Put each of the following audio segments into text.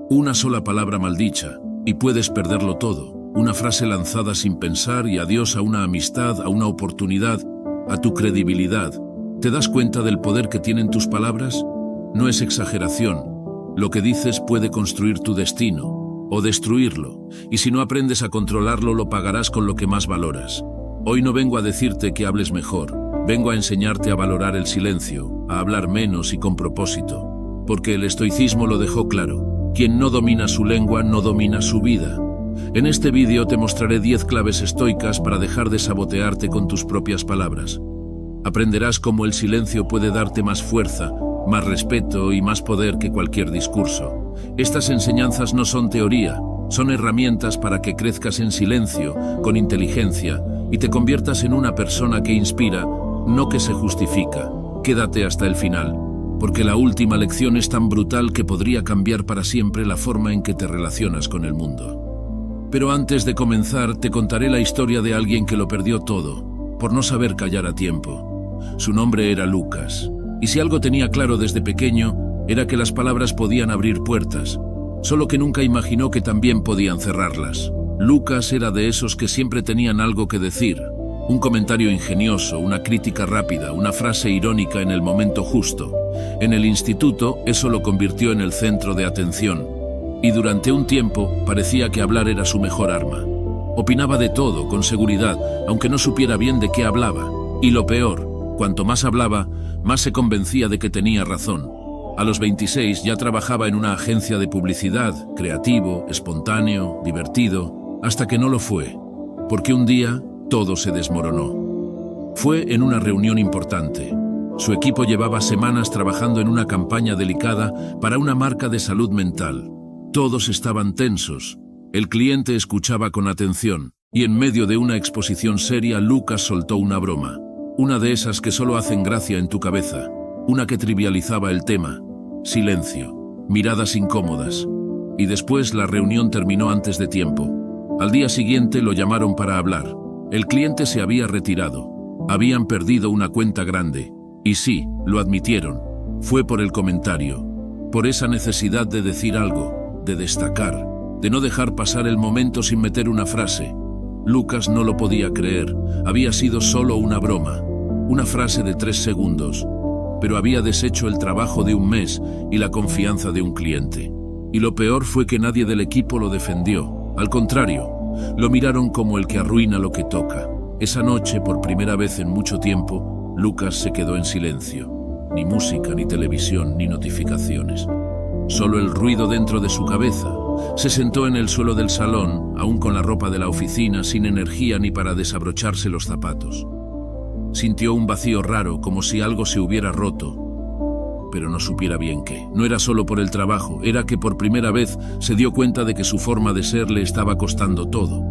Una sola palabra maldicha, y puedes perderlo todo. Una frase lanzada sin pensar y adiós a una amistad, a una oportunidad, a tu credibilidad. ¿Te das cuenta del poder que tienen tus palabras? No es exageración. Lo que dices puede construir tu destino, o destruirlo, y si no aprendes a controlarlo, lo pagarás con lo que más valoras. Hoy no vengo a decirte que hables mejor, vengo a enseñarte a valorar el silencio, a hablar menos y con propósito, porque el estoicismo lo dejó claro. Quien no domina su lengua no domina su vida. En este vídeo te mostraré 10 claves estoicas para dejar de sabotearte con tus propias palabras. Aprenderás cómo el silencio puede darte más fuerza, más respeto y más poder que cualquier discurso. Estas enseñanzas no son teoría, son herramientas para que crezcas en silencio, con inteligencia, y te conviertas en una persona que inspira, no que se justifica. Quédate hasta el final, porque la última lección es tan brutal que podría cambiar para siempre la forma en que te relacionas con el mundo. Pero antes de comenzar, te contaré la historia de alguien que lo perdió todo, por no saber callar a tiempo. Su nombre era Lucas, y si algo tenía claro desde pequeño, era que las palabras podían abrir puertas, solo que nunca imaginó que también podían cerrarlas. Lucas era de esos que siempre tenían algo que decir, un comentario ingenioso, una crítica rápida, una frase irónica en el momento justo. En el instituto, eso lo convirtió en el centro de atención. Y durante un tiempo parecía que hablar era su mejor arma. Opinaba de todo, con seguridad, aunque no supiera bien de qué hablaba. Y lo peor, cuanto más hablaba, más se convencía de que tenía razón. A los 26 ya trabajaba en una agencia de publicidad, creativo, espontáneo, divertido, hasta que no lo fue, porque un día todo se desmoronó. Fue en una reunión importante. Su equipo llevaba semanas trabajando en una campaña delicada para una marca de salud mental. Todos estaban tensos. El cliente escuchaba con atención, y en medio de una exposición seria, Lucas soltó una broma. Una de esas que solo hacen gracia en tu cabeza. Una que trivializaba el tema. Silencio. Miradas incómodas. Y después la reunión terminó antes de tiempo. Al día siguiente lo llamaron para hablar. El cliente se había retirado. Habían perdido una cuenta grande. Y sí, lo admitieron. Fue por el comentario. Por esa necesidad de decir algo. De destacar, de no dejar pasar el momento sin meter una frase. Lucas no lo podía creer, había sido solo una broma, una frase de 3 segundos, pero había deshecho el trabajo de un mes y la confianza de un cliente. Y lo peor fue que nadie del equipo lo defendió, al contrario, lo miraron como el que arruina lo que toca. Esa noche, por primera vez en mucho tiempo, Lucas se quedó en silencio, ni música, ni televisión, ni notificaciones. Solo el ruido dentro de su cabeza. Se sentó en el suelo del salón, aún con la ropa de la oficina, sin energía ni para desabrocharse los zapatos. Sintió un vacío raro, como si algo se hubiera roto, pero no supiera bien qué. No era solo por el trabajo, era que por primera vez se dio cuenta de que su forma de ser le estaba costando todo.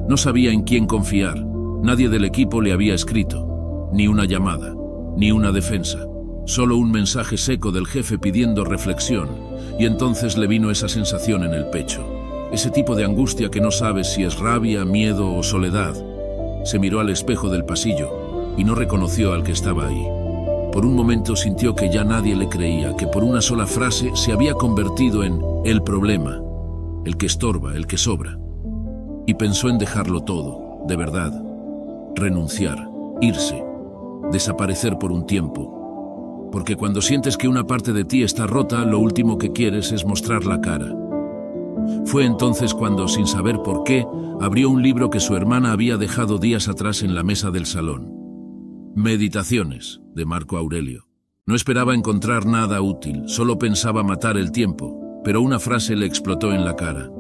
No sabía en quién confiar. Nadie del equipo le había escrito, ni una llamada, ni una defensa. Solo un mensaje seco del jefe pidiendo reflexión, y entonces le vino esa sensación en el pecho. Ese tipo de angustia que no sabes si es rabia, miedo o soledad. Se miró al espejo del pasillo y no reconoció al que estaba ahí. Por un momento sintió que ya nadie le creía, que por una sola frase se había convertido en el problema, el que estorba, el que sobra. Y pensó en dejarlo todo, de verdad. Renunciar, irse, desaparecer por un tiempo. Porque cuando sientes que una parte de ti está rota, lo último que quieres es mostrar la cara. Fue entonces cuando, sin saber por qué, abrió un libro que su hermana había dejado días atrás en la mesa del salón. Meditaciones, de Marco Aurelio. No esperaba encontrar nada útil, solo pensaba matar el tiempo, pero una frase le explotó en la cara.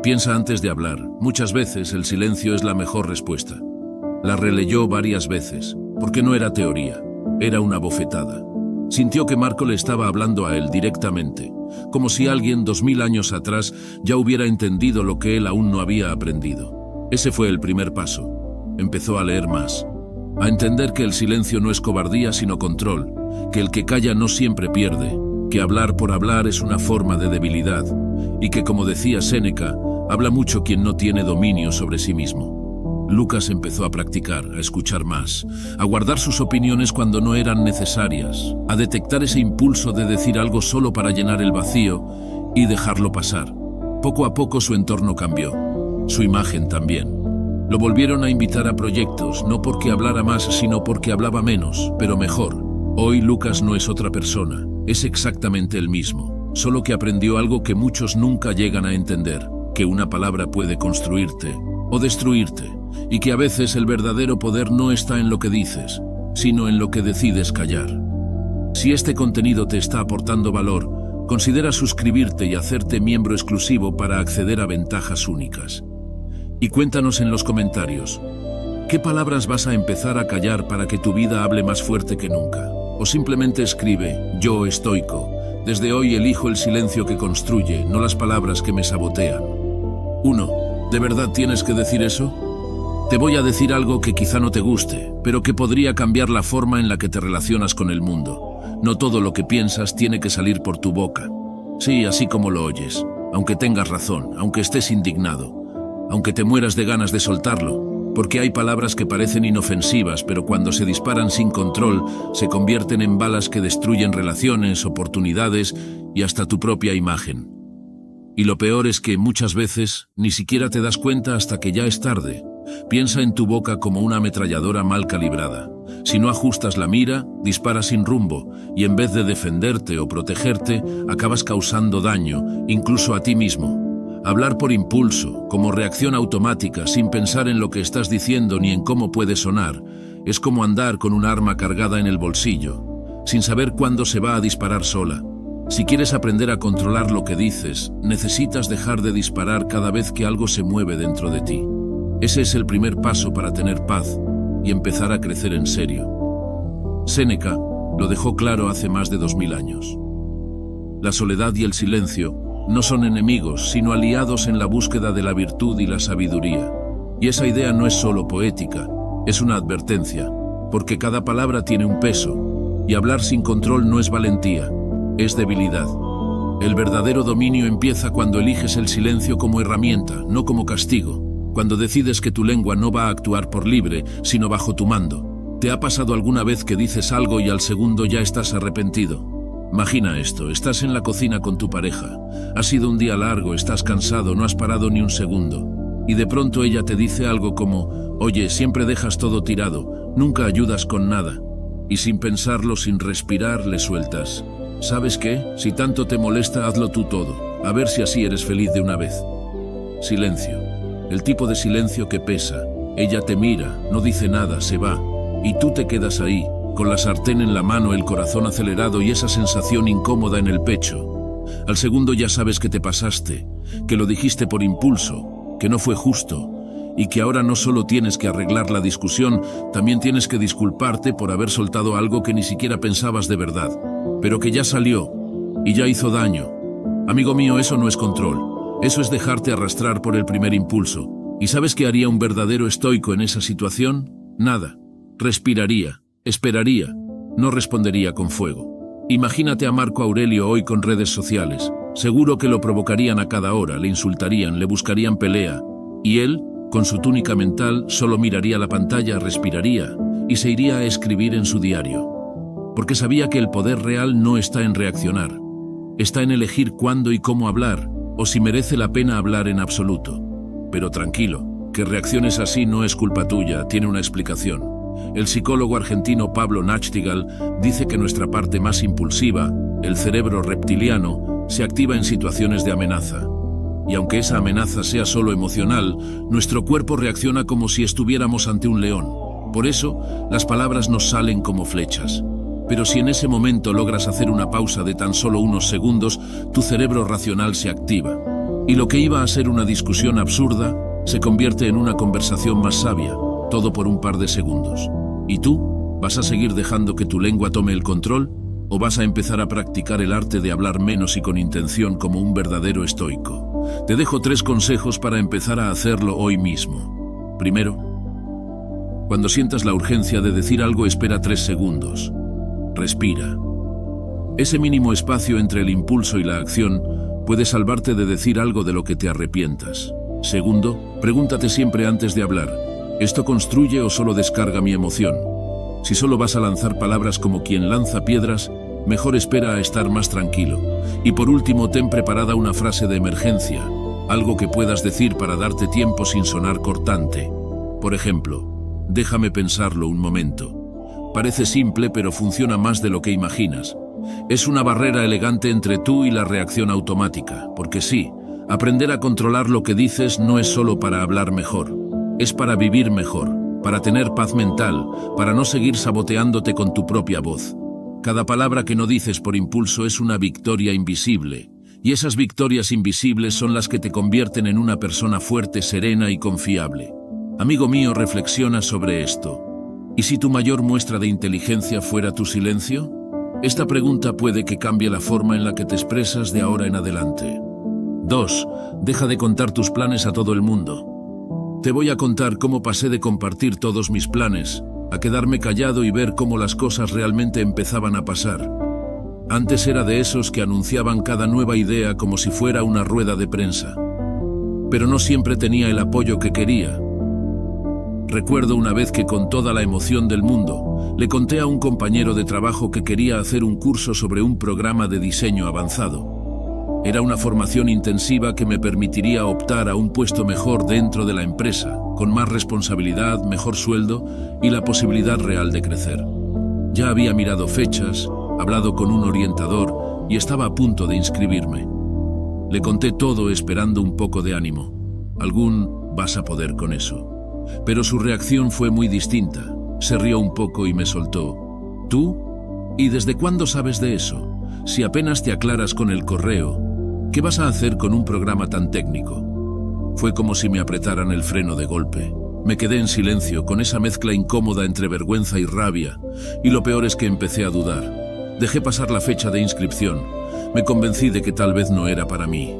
Piensa antes de hablar. Muchas veces el silencio es la mejor respuesta. La releyó varias veces, porque no era teoría, era una bofetada. Sintió que Marco le estaba hablando a él directamente, como si alguien 2000 años atrás ya hubiera entendido lo que él aún no había aprendido. Ese fue el primer paso. Empezó a leer más, a entender que el silencio no es cobardía sino control, que el que calla no siempre pierde, que hablar por hablar es una forma de debilidad, y que, como decía Séneca, habla mucho quien no tiene dominio sobre sí mismo. Lucas empezó a practicar, a escuchar más, a guardar sus opiniones cuando no eran necesarias, a detectar ese impulso de decir algo solo para llenar el vacío y dejarlo pasar. Poco a poco su entorno cambió, su imagen también. Lo volvieron a invitar a proyectos, no porque hablara más, sino porque hablaba menos, pero mejor. Hoy Lucas no es otra persona, es exactamente el mismo, solo que aprendió algo que muchos nunca llegan a entender, que una palabra puede construirte o destruirte, y que a veces el verdadero poder no está en lo que dices, sino en lo que decides callar. Si este contenido te está aportando valor, considera suscribirte y hacerte miembro exclusivo para acceder a ventajas únicas. Y cuéntanos en los comentarios, ¿qué palabras vas a empezar a callar para que tu vida hable más fuerte que nunca? O simplemente escribe, yo estoico, desde hoy elijo el silencio que construye, no las palabras que me sabotean. 1. ¿De verdad tienes que decir eso? Te voy a decir algo que quizá no te guste, pero que podría cambiar la forma en la que te relacionas con el mundo. No todo lo que piensas tiene que salir por tu boca. Sí, así como lo oyes, aunque tengas razón, aunque estés indignado, aunque te mueras de ganas de soltarlo, porque hay palabras que parecen inofensivas, pero cuando se disparan sin control, se convierten en balas que destruyen relaciones, oportunidades y hasta tu propia imagen. Y lo peor es que muchas veces ni siquiera te das cuenta hasta que ya es tarde. Piensa en tu boca como una ametralladora mal calibrada. Si no ajustas la mira, dispara sin rumbo, y en vez de defenderte o protegerte, acabas causando daño, incluso a ti mismo. Hablar por impulso, como reacción automática, sin pensar en lo que estás diciendo ni en cómo puede sonar, es como andar con un arma cargada en el bolsillo, sin saber cuándo se va a disparar sola. Si quieres aprender a controlar lo que dices, necesitas dejar de disparar cada vez que algo se mueve dentro de ti. Ese es el primer paso para tener paz y empezar a crecer en serio. Séneca lo dejó claro hace más de 2000 años. La soledad y el silencio no son enemigos, sino aliados en la búsqueda de la virtud y la sabiduría. Y esa idea no es solo poética, es una advertencia, porque cada palabra tiene un peso, y hablar sin control no es valentía, es debilidad. El verdadero dominio empieza cuando eliges el silencio como herramienta, no como castigo. Cuando decides que tu lengua no va a actuar por libre, sino bajo tu mando. ¿Te ha pasado alguna vez que dices algo y al segundo ya estás arrepentido? Imagina esto, estás en la cocina con tu pareja. Ha sido un día largo, estás cansado, no has parado ni un segundo. Y de pronto ella te dice algo como, oye, siempre dejas todo tirado, nunca ayudas con nada. Y sin pensarlo, sin respirar, le sueltas. ¿Sabes qué? Si tanto te molesta, hazlo tú todo. A ver si así eres feliz de una vez. Silencio. El tipo de silencio que pesa. Ella te mira, no dice nada, se va. Y tú te quedas ahí, con la sartén en la mano, el corazón acelerado y esa sensación incómoda en el pecho. Al segundo ya sabes que te pasaste, que lo dijiste por impulso, que no fue justo, y que ahora no solo tienes que arreglar la discusión, también tienes que disculparte por haber soltado algo que ni siquiera pensabas de verdad, pero que ya salió, y ya hizo daño. Amigo mío, eso no es control. Eso es dejarte arrastrar por el primer impulso. ¿Y sabes qué haría un verdadero estoico en esa situación? Nada. Respiraría, esperaría, no respondería con fuego. Imagínate a Marco Aurelio hoy con redes sociales. Seguro que lo provocarían a cada hora, le insultarían, le buscarían pelea. Y él, con su túnica mental, solo miraría la pantalla, respiraría y se iría a escribir en su diario. Porque sabía que el poder real no está en reaccionar. Está en elegir cuándo y cómo hablar, o si merece la pena hablar en absoluto. Pero tranquilo, que reacciones así no es culpa tuya, tiene una explicación. El psicólogo argentino Pablo Nachtigal dice que nuestra parte más impulsiva, el cerebro reptiliano, se activa en situaciones de amenaza. Y aunque esa amenaza sea solo emocional, nuestro cuerpo reacciona como si estuviéramos ante un león. Por eso, las palabras nos salen como flechas. Pero si en ese momento logras hacer una pausa de tan solo unos segundos, tu cerebro racional se activa. Y lo que iba a ser una discusión absurda, se convierte en una conversación más sabia, todo por un par de segundos. ¿Y tú? ¿Vas a seguir dejando que tu lengua tome el control? ¿O vas a empezar a practicar el arte de hablar menos y con intención como un verdadero estoico? Te dejo 3 consejos para empezar a hacerlo hoy mismo. Primero, cuando sientas la urgencia de decir algo, espera 3 segundos. Respira. Ese mínimo espacio entre el impulso y la acción puede salvarte de decir algo de lo que te arrepientas. Segundo, pregúntate siempre antes de hablar, ¿Esto construye o solo descarga mi emoción? Si solo vas a lanzar palabras como quien lanza piedras, mejor espera a estar más tranquilo. Y por último, ten preparada una frase de emergencia, algo que puedas decir para darte tiempo sin sonar cortante. Por ejemplo, déjame pensarlo un momento. Parece simple, pero funciona más de lo que imaginas. Es una barrera elegante entre tú y la reacción automática, porque sí, aprender a controlar lo que dices no es solo para hablar mejor, es para vivir mejor, para tener paz mental, para no seguir saboteándote con tu propia voz. Cada palabra que no dices por impulso es una victoria invisible, y esas victorias invisibles son las que te convierten en una persona fuerte, serena y confiable. Amigo mío, reflexiona sobre esto. ¿Y si tu mayor muestra de inteligencia fuera tu silencio? Esta pregunta puede que cambie la forma en la que te expresas de ahora en adelante. 2. Deja de contar tus planes a todo el mundo. Te voy a contar cómo pasé de compartir todos mis planes a quedarme callado y ver cómo las cosas realmente empezaban a pasar. Antes era de esos que anunciaban cada nueva idea como si fuera una rueda de prensa. Pero no siempre tenía el apoyo que quería. Recuerdo una vez que con toda la emoción del mundo, le conté a un compañero de trabajo que quería hacer un curso sobre un programa de diseño avanzado. Era una formación intensiva que me permitiría optar a un puesto mejor dentro de la empresa, con más responsabilidad, mejor sueldo y la posibilidad real de crecer. Ya había mirado fechas, hablado con un orientador y estaba a punto de inscribirme. Le conté todo esperando un poco de ánimo. Vas a poder con eso. Pero su reacción fue muy distinta. Se rió un poco y me soltó. ¿Tú? ¿Y desde cuándo sabes de eso? Si apenas te aclaras con el correo, ¿qué vas a hacer con un programa tan técnico? Fue como si me apretaran el freno de golpe. Me quedé en silencio, con esa mezcla incómoda entre vergüenza y rabia, y lo peor es que empecé a dudar. Dejé pasar la fecha de inscripción. Me convencí de que tal vez no era para mí.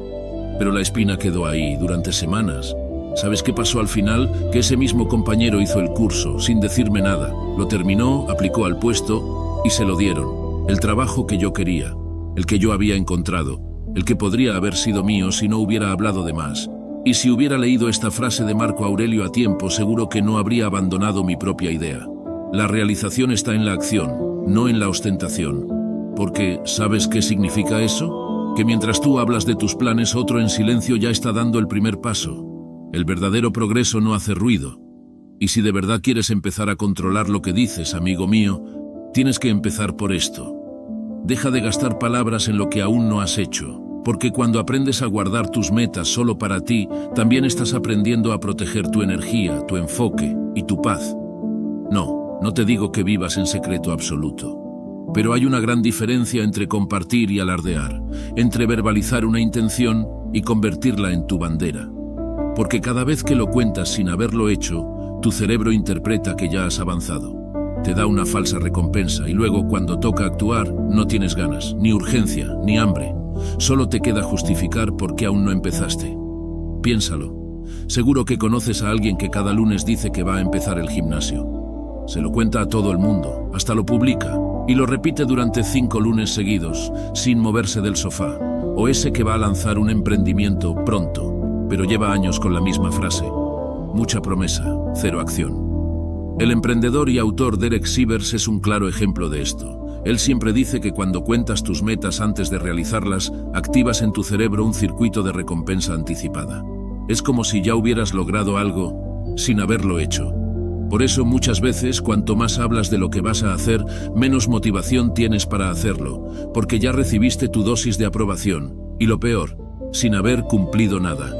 Pero la espina quedó ahí durante semanas. ¿Sabes qué pasó al final? Que ese mismo compañero hizo el curso, sin decirme nada. Lo terminó, aplicó al puesto y se lo dieron. El trabajo que yo quería, el que yo había encontrado, el que podría haber sido mío si no hubiera hablado de más. Y si hubiera leído esta frase de Marco Aurelio a tiempo, seguro que no habría abandonado mi propia idea. La realización está en la acción, no en la ostentación. Porque, ¿sabes qué significa eso? Que mientras tú hablas de tus planes, otro en silencio ya está dando el primer paso. El verdadero progreso no hace ruido. Y si de verdad quieres empezar a controlar lo que dices, amigo mío, tienes que empezar por esto. Deja de gastar palabras en lo que aún no has hecho, porque cuando aprendes a guardar tus metas solo para ti, también estás aprendiendo a proteger tu energía, tu enfoque y tu paz. No te digo que vivas en secreto absoluto. Pero hay una gran diferencia entre compartir y alardear, entre verbalizar una intención y convertirla en tu bandera. Porque cada vez que lo cuentas sin haberlo hecho, tu cerebro interpreta que ya has avanzado. Te da una falsa recompensa y luego cuando toca actuar no tienes ganas, ni urgencia, ni hambre. Solo te queda justificar por qué aún no empezaste. Piénsalo. Seguro que conoces a alguien que cada lunes dice que va a empezar el gimnasio. Se lo cuenta a todo el mundo, hasta lo publica, y lo repite durante 5 lunes seguidos, sin moverse del sofá. O ese que va a lanzar un emprendimiento pronto, pero lleva años con la misma frase. Mucha promesa, cero acción. El emprendedor y autor Derek Sivers es un claro ejemplo de esto. Él siempre dice que cuando cuentas tus metas antes de realizarlas, activas en tu cerebro un circuito de recompensa anticipada. Es como si ya hubieras logrado algo sin haberlo hecho. Por eso muchas veces, cuanto más hablas de lo que vas a hacer, menos motivación tienes para hacerlo, porque ya recibiste tu dosis de aprobación, y lo peor, sin haber cumplido nada.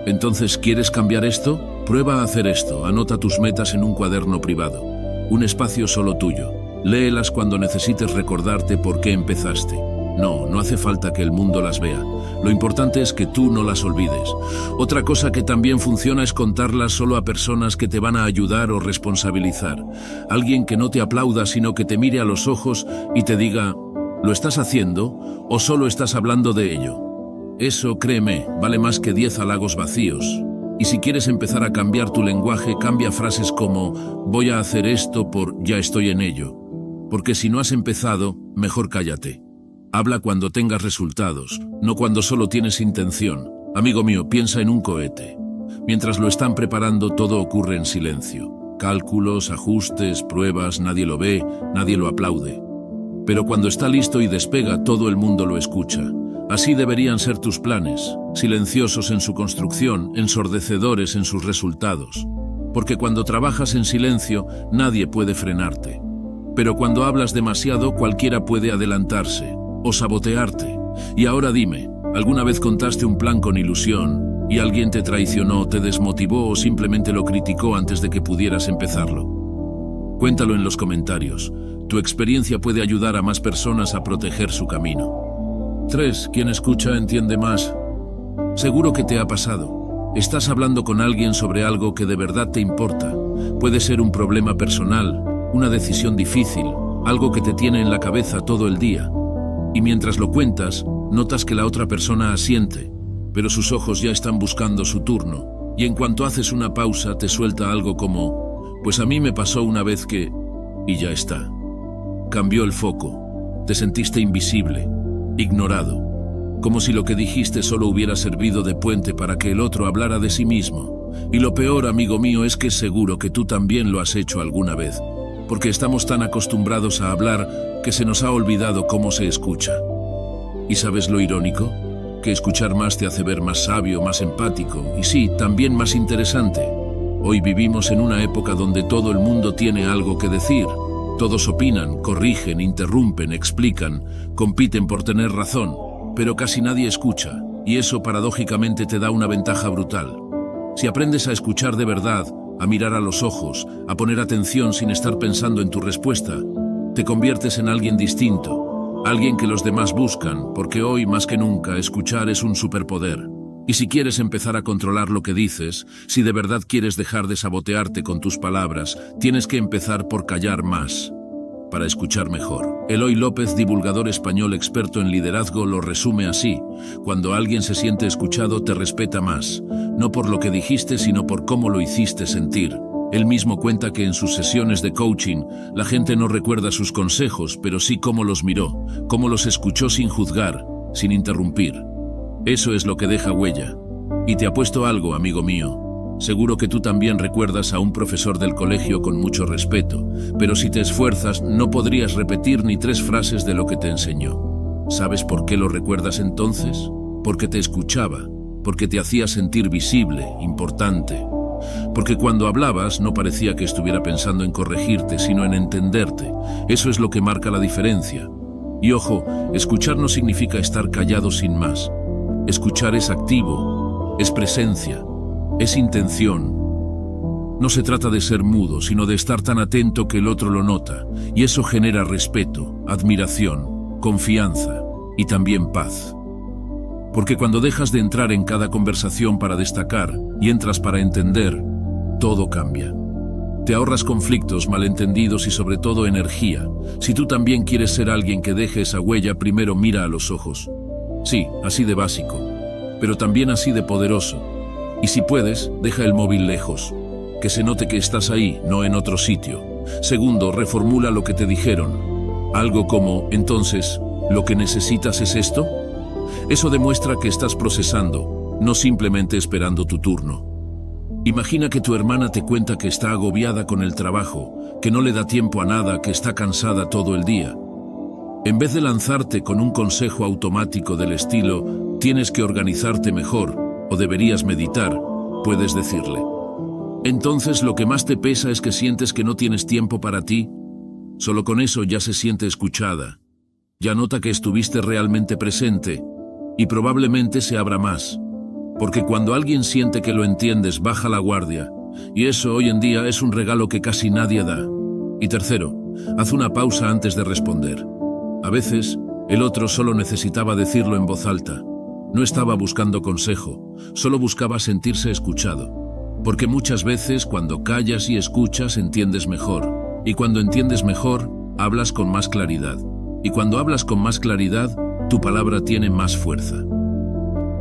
Entonces, ¿quieres cambiar esto? Prueba a hacer esto, anota tus metas en un cuaderno privado, un espacio solo tuyo. Léelas cuando necesites recordarte por qué empezaste. No hace falta que el mundo las vea. Lo importante es que tú no las olvides. Otra cosa que también funciona es contarlas solo a personas que te van a ayudar o responsabilizar. Alguien que no te aplauda, sino que te mire a los ojos y te diga, ¿lo estás haciendo o solo estás hablando de ello? Eso, créeme, vale más que 10 halagos vacíos. Y si quieres empezar a cambiar tu lenguaje, cambia frases como voy a hacer esto por ya estoy en ello. Porque si no has empezado, mejor cállate. Habla cuando tengas resultados, no cuando solo tienes intención. Amigo mío, piensa en un cohete. Mientras lo están preparando, todo ocurre en silencio. Cálculos, ajustes, pruebas, nadie lo ve, nadie lo aplaude. Pero cuando está listo y despega, todo el mundo lo escucha. Así deberían ser tus planes, silenciosos en su construcción, ensordecedores en sus resultados. Porque cuando trabajas en silencio, nadie puede frenarte. Pero cuando hablas demasiado, cualquiera puede adelantarse o sabotearte. Y ahora dime, ¿alguna vez contaste un plan con ilusión y alguien te traicionó, te desmotivó o simplemente lo criticó antes de que pudieras empezarlo? Cuéntalo en los comentarios. Tu experiencia puede ayudar a más personas a proteger su camino. 3. Quien escucha entiende más. Seguro que te ha pasado. Estás hablando con alguien sobre algo que de verdad te importa. Puede ser un problema personal, una decisión difícil, algo que te tiene en la cabeza todo el día. Y mientras lo cuentas, notas que la otra persona asiente, pero sus ojos ya están buscando su turno. Y en cuanto haces una pausa, te suelta algo como: pues a mí me pasó una vez que... y ya está. Cambió el foco. Te sentiste invisible, ignorado, como si lo que dijiste solo hubiera servido de puente para que el otro hablara de sí mismo. Y lo peor, amigo mío, es que seguro que tú también lo has hecho alguna vez, porque estamos tan acostumbrados a hablar que se nos ha olvidado cómo se escucha. ¿Y sabes lo irónico? Que escuchar más te hace ver más sabio, más empático y sí, también más interesante. Hoy vivimos en una época donde todo el mundo tiene algo que decir. Todos opinan, corrigen, interrumpen, explican, compiten por tener razón, pero casi nadie escucha, y eso paradójicamente te da una ventaja brutal. Si aprendes a escuchar de verdad, a mirar a los ojos, a poner atención sin estar pensando en tu respuesta, te conviertes en alguien distinto, alguien que los demás buscan, porque hoy más que nunca escuchar es un superpoder. Y si quieres empezar a controlar lo que dices, si de verdad quieres dejar de sabotearte con tus palabras, tienes que empezar por callar más, para escuchar mejor. Eloy López, divulgador español experto en liderazgo, lo resume así: cuando alguien se siente escuchado, te respeta más, no por lo que dijiste, sino por cómo lo hiciste sentir. Él mismo cuenta que en sus sesiones de coaching, la gente no recuerda sus consejos, pero sí cómo los miró, cómo los escuchó sin juzgar, sin interrumpir. Eso es lo que deja huella. Y te apuesto algo, amigo mío. Seguro que tú también recuerdas a un profesor del colegio con mucho respeto, pero si te esfuerzas no podrías repetir ni 3 frases de lo que te enseñó. ¿Sabes por qué lo recuerdas entonces? Porque te escuchaba, porque te hacía sentir visible, importante. Porque cuando hablabas no parecía que estuviera pensando en corregirte, sino en entenderte. Eso es lo que marca la diferencia. Y ojo, escuchar no significa estar callado sin más. Escuchar es activo, es presencia, es intención. No se trata de ser mudo, sino de estar tan atento que el otro lo nota, y eso genera respeto, admiración, confianza y también paz. Porque cuando dejas de entrar en cada conversación para destacar y entras para entender, todo cambia. Te ahorras conflictos, malentendidos y sobre todo energía. Si tú también quieres ser alguien que deje esa huella, primero mira a los ojos. Sí, así de básico, pero también así de poderoso. Y si puedes, deja el móvil lejos, que se note que estás ahí, no en otro sitio. Segundo, reformula lo que te dijeron. Algo como: entonces, ¿lo que necesitas es esto? Eso demuestra que estás procesando, no simplemente esperando tu turno. Imagina que tu hermana te cuenta que está agobiada con el trabajo, que no le da tiempo a nada, que está cansada todo el día. En vez de lanzarte con un consejo automático del estilo: tienes que organizarte mejor, o deberías meditar, puedes decirle: entonces lo que más te pesa es que sientes que no tienes tiempo para ti. Solo con eso ya se siente escuchada. Ya nota que estuviste realmente presente, y probablemente se abra más. Porque cuando alguien siente que lo entiendes, baja la guardia, y eso hoy en día es un regalo que casi nadie da. Y tercero, haz una pausa antes de responder. A veces, el otro solo necesitaba decirlo en voz alta. No estaba buscando consejo, solo buscaba sentirse escuchado. Porque muchas veces cuando callas y escuchas entiendes mejor. Y cuando entiendes mejor, hablas con más claridad. Y cuando hablas con más claridad, tu palabra tiene más fuerza.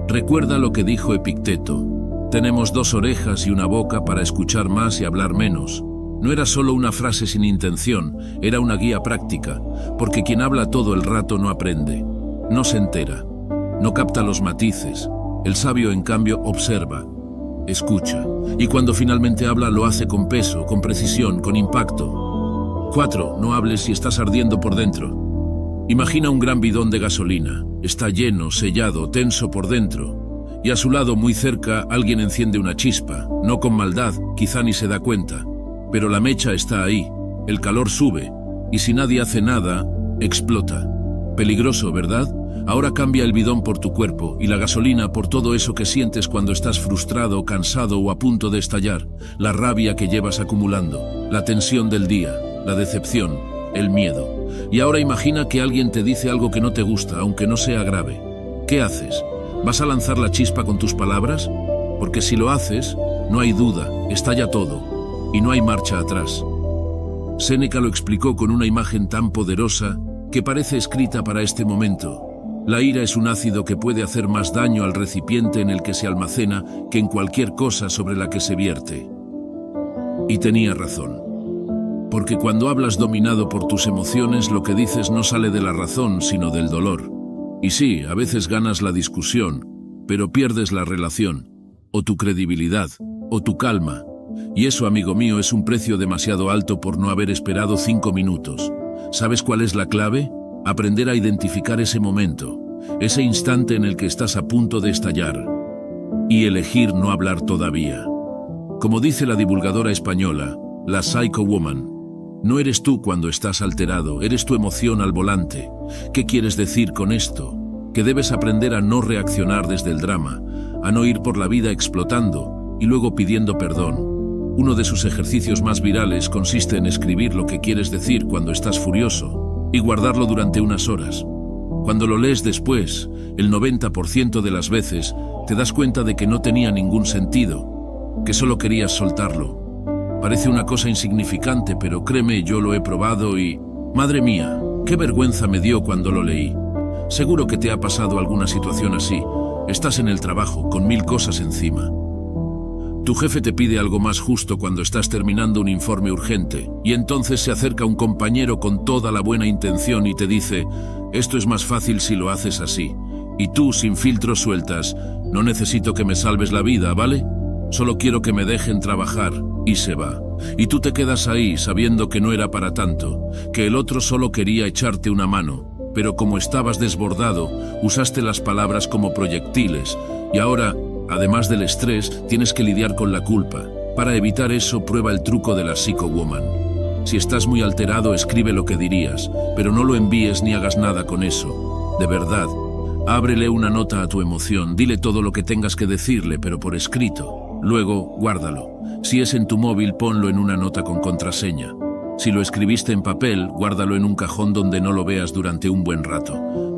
Recuerda lo que dijo Epicteto: tenemos 2 orejas y una boca para escuchar más y hablar menos. No era solo una frase sin intención, era una guía práctica, porque quien habla todo el rato no aprende, no se entera, no capta los matices. El sabio, en cambio, observa, escucha. Y cuando finalmente habla, lo hace con peso, con precisión, con impacto. 4. No hables si estás ardiendo por dentro. Imagina un gran bidón de gasolina. Está lleno, sellado, tenso por dentro. Y a su lado, muy cerca, alguien enciende una chispa. No con maldad, quizá ni se da cuenta. Pero la mecha está ahí. El calor sube. Y si nadie hace nada, explota. Peligroso, ¿verdad? Ahora cambia el bidón por tu cuerpo y la gasolina por todo eso que sientes cuando estás frustrado, cansado o a punto de estallar, la rabia que llevas acumulando, la tensión del día, la decepción, el miedo. Y ahora imagina que alguien te dice algo que no te gusta, aunque no sea grave. ¿Qué haces? ¿Vas a lanzar la chispa con tus palabras? Porque si lo haces, no hay duda, estalla todo, y no hay marcha atrás. Séneca lo explicó con una imagen tan poderosa que parece escrita para este momento. La ira es un ácido que puede hacer más daño al recipiente en el que se almacena que en cualquier cosa sobre la que se vierte. Y tenía razón. Porque cuando hablas dominado por tus emociones, lo que dices no sale de la razón, sino del dolor. Y sí, a veces ganas la discusión, pero pierdes la relación, o tu credibilidad, o tu calma. Y eso, amigo mío, es un precio demasiado alto por no haber esperado 5 minutos. ¿Sabes cuál es la clave? Aprender a identificar ese momento, ese instante en el que estás a punto de estallar. Y elegir no hablar todavía. Como dice la divulgadora española, la Psycho Woman, no eres tú cuando estás alterado, eres tu emoción al volante. ¿Qué quieres decir con esto? Que debes aprender a no reaccionar desde el drama, a no ir por la vida explotando y luego pidiendo perdón. Uno de sus ejercicios más virales consiste en escribir lo que quieres decir cuando estás furioso y guardarlo durante unas horas. Cuando lo lees después, el 90% de las veces te das cuenta de que no tenía ningún sentido, que solo querías soltarlo. Parece una cosa insignificante, pero créeme, yo lo he probado y... Madre mía, qué vergüenza me dio cuando lo leí. Seguro que te ha pasado alguna situación así. Estás en el trabajo, con 1000 cosas encima. Tu jefe te pide algo más justo cuando estás terminando un informe urgente, y entonces se acerca un compañero con toda la buena intención y te dice: esto es más fácil si lo haces así. Y tú, sin filtros, sueltas: no necesito que me salves la vida, ¿vale? Solo quiero que me dejen trabajar. Y se va. Y tú te quedas ahí sabiendo que no era para tanto, que el otro solo quería echarte una mano, pero como estabas desbordado, usaste las palabras como proyectiles, y ahora, además del estrés, tienes que lidiar con la culpa. Para evitar eso, prueba el truco de la Psycho Woman. Si estás muy alterado, escribe lo que dirías, pero no lo envíes ni hagas nada con eso. De verdad, ábrele una nota a tu emoción, dile todo lo que tengas que decirle, pero por escrito. Luego, guárdalo. Si es en tu móvil, ponlo en una nota con contraseña. Si lo escribiste en papel, guárdalo en un cajón donde no lo veas durante un buen rato.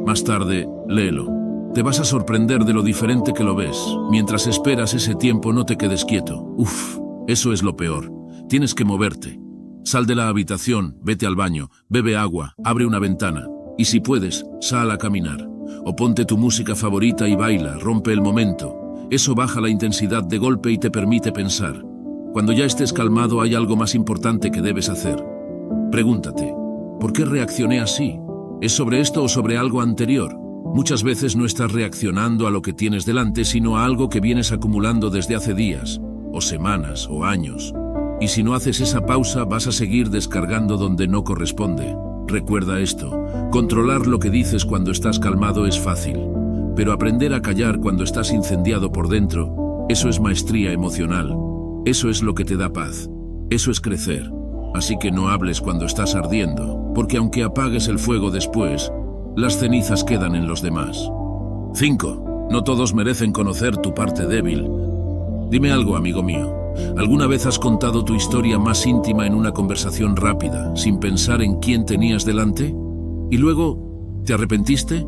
Más tarde, léelo. Te vas a sorprender de lo diferente que lo ves. Mientras esperas ese tiempo, no te quedes quieto. Uf, eso es lo peor. Tienes que moverte. Sal de la habitación, vete al baño, bebe agua, abre una ventana. Y si puedes, sal a caminar. O ponte tu música favorita y baila, rompe el momento. Eso baja la intensidad de golpe y te permite pensar. Cuando ya estés calmado, hay algo más importante que debes hacer. Pregúntate: ¿por qué reaccioné así? ¿Es sobre esto o sobre algo anterior? Muchas veces no estás reaccionando a lo que tienes delante, sino a algo que vienes acumulando desde hace días, o semanas, o años. Y si no haces esa pausa, vas a seguir descargando donde no corresponde. Recuerda esto: controlar lo que dices cuando estás calmado es fácil. Pero aprender a callar cuando estás incendiado por dentro, eso es maestría emocional. Eso es lo que te da paz. Eso es crecer. Así que no hables cuando estás ardiendo, porque aunque apagues el fuego después, las cenizas quedan en los demás. 5. No todos merecen conocer tu parte débil. Dime algo, amigo mío. ¿Alguna vez has contado tu historia más íntima en una conversación rápida, sin pensar en quién tenías delante? ¿Y luego te arrepentiste?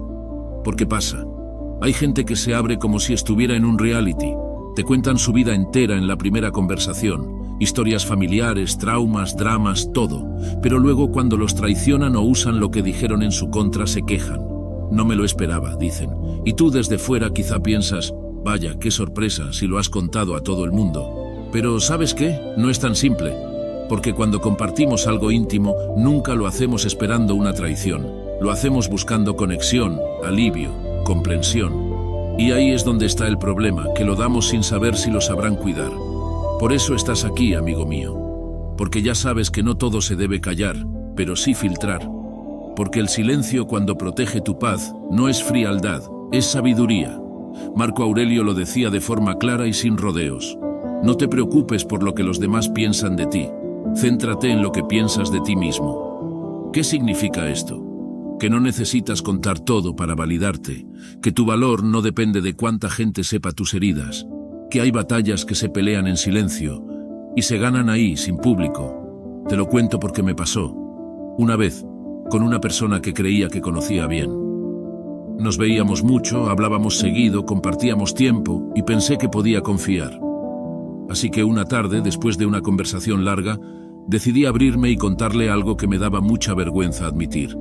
¿Por qué pasa? Hay gente que se abre como si estuviera en un reality. Te cuentan su vida entera en la primera conversación. Historias familiares, traumas, dramas, todo. Pero luego cuando los traicionan o usan lo que dijeron en su contra, se quejan. No me lo esperaba, dicen. Y tú desde fuera quizá piensas: vaya, qué sorpresa si lo has contado a todo el mundo. Pero ¿sabes qué? No es tan simple. Porque cuando compartimos algo íntimo, nunca lo hacemos esperando una traición. Lo hacemos buscando conexión, alivio, comprensión. Y ahí es donde está el problema, que lo damos sin saber si lo sabrán cuidar. Por eso estás aquí, amigo mío. Porque ya sabes que no todo se debe callar, pero sí filtrar. Porque el silencio, cuando protege tu paz, no es frialdad, es sabiduría. Marco Aurelio lo decía de forma clara y sin rodeos. No te preocupes por lo que los demás piensan de ti. Céntrate en lo que piensas de ti mismo. ¿Qué significa esto? Que no necesitas contar todo para validarte, que tu valor no depende de cuánta gente sepa tus heridas, que hay batallas que se pelean en silencio y se ganan ahí, sin público. Te lo cuento porque me pasó. Una vez, con una persona que creía que conocía bien. Nos veíamos mucho, hablábamos seguido, compartíamos tiempo y pensé que podía confiar. Así que una tarde, después de una conversación larga, decidí abrirme y contarle algo que me daba mucha vergüenza admitir.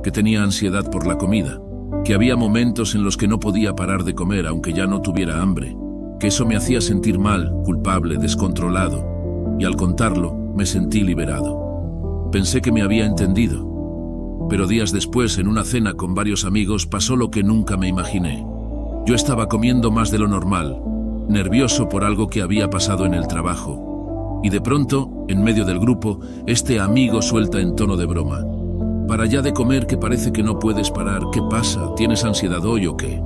Que tenía ansiedad por la comida, que había momentos en los que no podía parar de comer aunque ya no tuviera hambre, que eso me hacía sentir mal, culpable, descontrolado, y al contarlo me sentí liberado. Pensé que me había entendido, pero días después, en una cena con varios amigos, pasó lo que nunca me imaginé. Yo estaba comiendo más de lo normal, nervioso por algo que había pasado en el trabajo, y de pronto, en medio del grupo, este amigo suelta en tono de broma: «Para ya de comer, que parece que no puedes parar. ¿Qué pasa? ¿Tienes ansiedad hoy o qué?».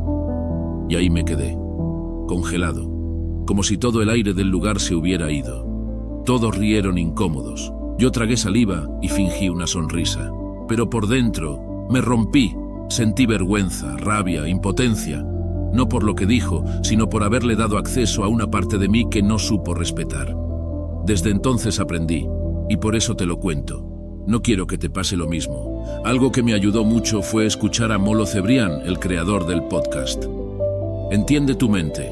Y ahí me quedé, congelado, como si todo el aire del lugar se hubiera ido. Todos rieron incómodos. Yo tragué saliva y fingí una sonrisa. Pero por dentro me rompí, sentí vergüenza, rabia, impotencia. No por lo que dijo, sino por haberle dado acceso a una parte de mí que no supo respetar. Desde entonces aprendí, y por eso te lo cuento. No quiero que te pase lo mismo. Algo que me ayudó mucho fue escuchar a Molo Cebrián, el creador del podcast. Entiende tu mente.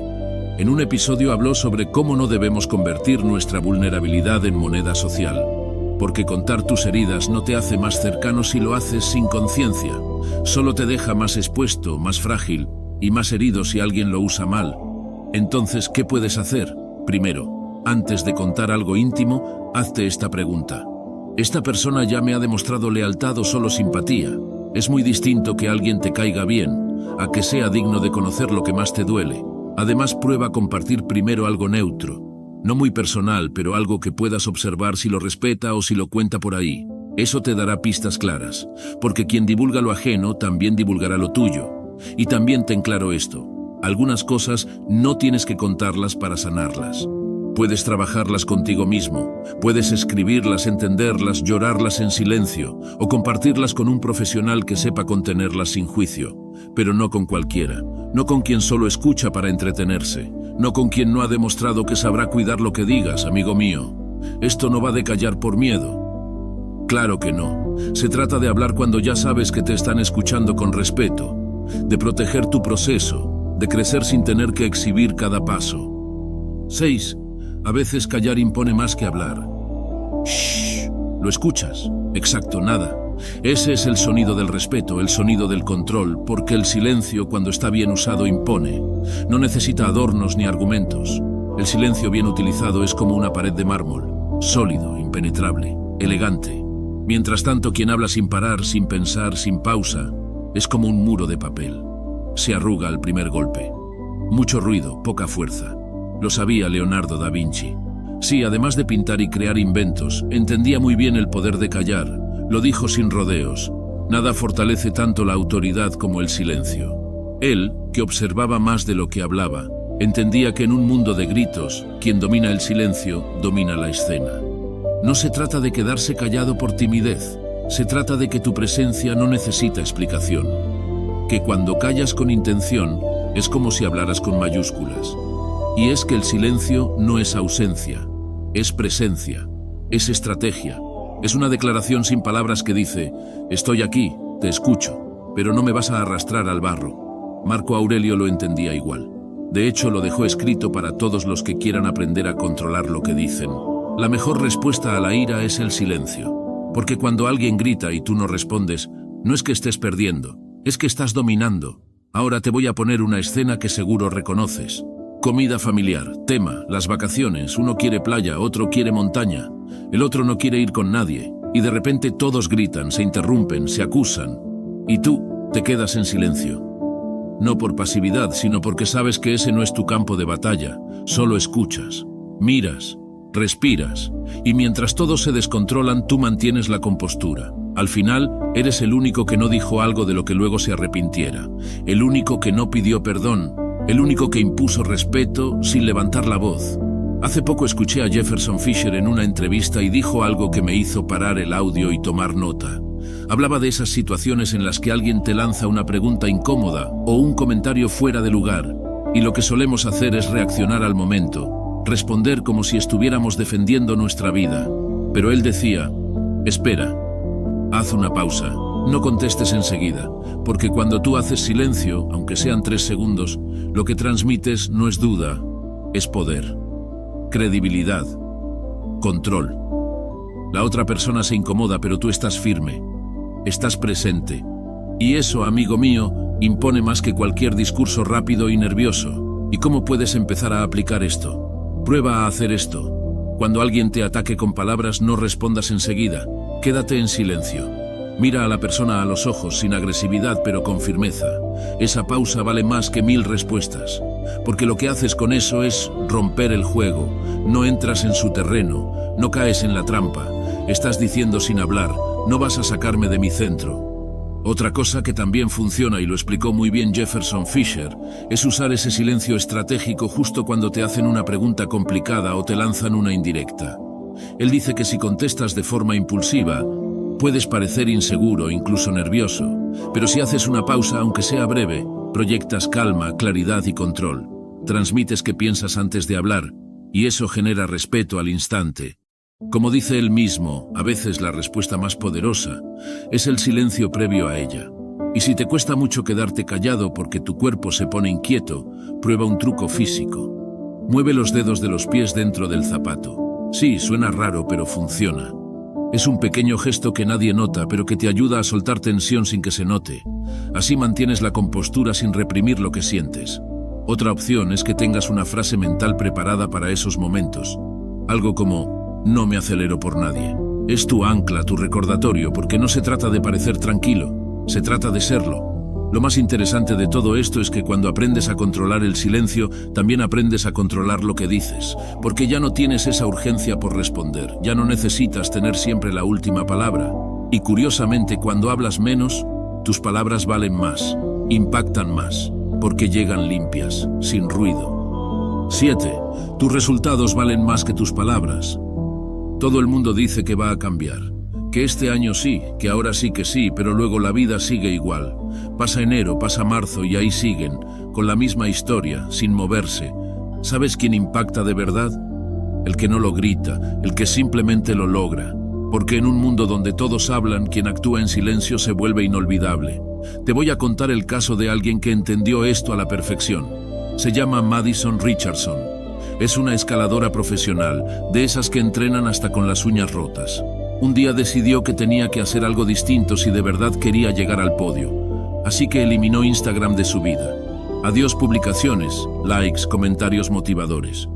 En un episodio habló sobre cómo no debemos convertir nuestra vulnerabilidad en moneda social. Porque contar tus heridas no te hace más cercano si lo haces sin conciencia. Solo te deja más expuesto, más frágil y más herido si alguien lo usa mal. Entonces, ¿qué puedes hacer? Primero, antes de contar algo íntimo, hazte esta pregunta. ¿Esta persona ya me ha demostrado lealtad o solo simpatía? Es muy distinto que alguien te caiga bien, a que sea digno de conocer lo que más te duele. Además, prueba a compartir primero algo neutro. No muy personal, pero algo que puedas observar si lo respeta o si lo cuenta por ahí. Eso te dará pistas claras, porque quien divulga lo ajeno también divulgará lo tuyo. Y también ten claro esto: algunas cosas no tienes que contarlas para sanarlas. Puedes trabajarlas contigo mismo, puedes escribirlas, entenderlas, llorarlas en silencio, o compartirlas con un profesional que sepa contenerlas sin juicio, pero no con cualquiera, no con quien solo escucha para entretenerse, no con quien no ha demostrado que sabrá cuidar lo que digas, amigo mío. Esto no va de callar por miedo. Claro que no. Se trata de hablar cuando ya sabes que te están escuchando con respeto, de proteger tu proceso, de crecer sin tener que exhibir cada paso. 6. A veces callar impone más que hablar. Shh. ¿Lo escuchas? Exacto, nada. Ese es el sonido del respeto, el sonido del control, porque el silencio, cuando está bien usado, impone. No necesita adornos ni argumentos. El silencio bien utilizado es como una pared de mármol, sólido, impenetrable, elegante. Mientras tanto, quien habla sin parar, sin pensar, sin pausa, es como un muro de papel. Se arruga al primer golpe. Mucho ruido, poca fuerza. Lo sabía Leonardo da Vinci. Sí, además de pintar y crear inventos, entendía muy bien el poder de callar. Lo dijo sin rodeos. Nada fortalece tanto la autoridad como el silencio. Él, que observaba más de lo que hablaba, entendía que en un mundo de gritos, quien domina el silencio, domina la escena. No se trata de quedarse callado por timidez. Se trata de que tu presencia no necesita explicación. Que cuando callas con intención, es como si hablaras con mayúsculas. Y es que el silencio no es ausencia, es presencia, es estrategia. Es una declaración sin palabras que dice: estoy aquí, te escucho, pero no me vas a arrastrar al barro. Marco Aurelio lo entendía igual. De hecho, lo dejó escrito para todos los que quieran aprender a controlar lo que dicen. La mejor respuesta a la ira es el silencio. Porque cuando alguien grita y tú no respondes, no es que estés perdiendo, es que estás dominando. Ahora te voy a poner una escena que seguro reconoces. Comida familiar, tema, las vacaciones, uno quiere playa, otro quiere montaña, el otro no quiere ir con nadie, y de repente todos gritan, se interrumpen, se acusan, y tú te quedas en silencio. no por pasividad, sino porque sabes que ese no es tu campo de batalla. Solo escuchas, miras, respiras, y mientras todos se descontrolan, tú mantienes la compostura. Al final, eres el único que no dijo algo de lo que luego se arrepintiera, el único que no pidió perdón, el único que impuso respeto sin levantar la voz. Hace poco escuché a Jefferson Fisher en una entrevista y dijo algo que me hizo parar el audio y tomar nota. Hablaba de esas situaciones en las que alguien te lanza una pregunta incómoda o un comentario fuera de lugar, y lo que solemos hacer es reaccionar al momento, responder como si estuviéramos defendiendo nuestra vida. Pero él decía, espera, haz una pausa, no contestes enseguida, porque cuando tú haces silencio, aunque sean 3 segundos, lo que transmites no es duda, es poder, credibilidad, control. La otra persona se incomoda, pero tú estás firme, estás presente. Y eso, amigo mío, impone más que cualquier discurso rápido y nervioso. ¿Y cómo puedes empezar a aplicar esto? Prueba a hacer esto. Cuando alguien te ataque con palabras, no respondas enseguida. Quédate en silencio. Mira a la persona a los ojos sin agresividad, pero con firmeza. Esa pausa vale más que 1000 respuestas. Porque lo que haces con eso es romper el juego. No entras en su terreno, no caes en la trampa. Estás diciendo sin hablar, no vas a sacarme de mi centro. Otra cosa que también funciona, y lo explicó muy bien Jefferson Fisher, es usar ese silencio estratégico justo cuando te hacen una pregunta complicada o te lanzan una indirecta. Él dice que si contestas de forma impulsiva, puedes parecer inseguro, incluso nervioso, pero si haces una pausa, aunque sea breve, proyectas calma, claridad y control. Transmites que piensas antes de hablar, y eso genera respeto al instante. Como dice él mismo, a veces la respuesta más poderosa es el silencio previo a ella. Y si te cuesta mucho quedarte callado porque tu cuerpo se pone inquieto, prueba un truco físico. Mueve los dedos de los pies dentro del zapato. Sí, suena raro, pero funciona. Es un pequeño gesto que nadie nota, pero que te ayuda a soltar tensión sin que se note. Así mantienes la compostura sin reprimir lo que sientes. Otra opción es que tengas una frase mental preparada para esos momentos. Algo como, no me acelero por nadie. Es tu ancla, tu recordatorio, porque no se trata de parecer tranquilo, se trata de serlo. Lo más interesante de todo esto es que cuando aprendes a controlar el silencio, también aprendes a controlar lo que dices, porque ya no tienes esa urgencia por responder, ya no necesitas tener siempre la última palabra. Y curiosamente, cuando hablas menos, tus palabras valen más, impactan más, porque llegan limpias, sin ruido. 7. Tus resultados valen más que tus palabras. Todo el mundo dice que va a cambiar, que este año sí, que ahora sí que sí, pero luego la vida sigue igual. Pasa enero, pasa marzo y ahí siguen, con la misma historia, sin moverse. ¿Sabes quién impacta de verdad? El que no lo grita, el que simplemente lo logra. Porque en un mundo donde todos hablan, quien actúa en silencio se vuelve inolvidable. Te voy a contar el caso de alguien que entendió esto a la perfección. Se llama Madison Richardson. Es una escaladora profesional, de esas que entrenan hasta con las uñas rotas. Un día decidió que tenía que hacer algo distinto si de verdad quería llegar al podio. Así que eliminó Instagram de su vida. Adiós publicaciones, likes, comentarios motivadores.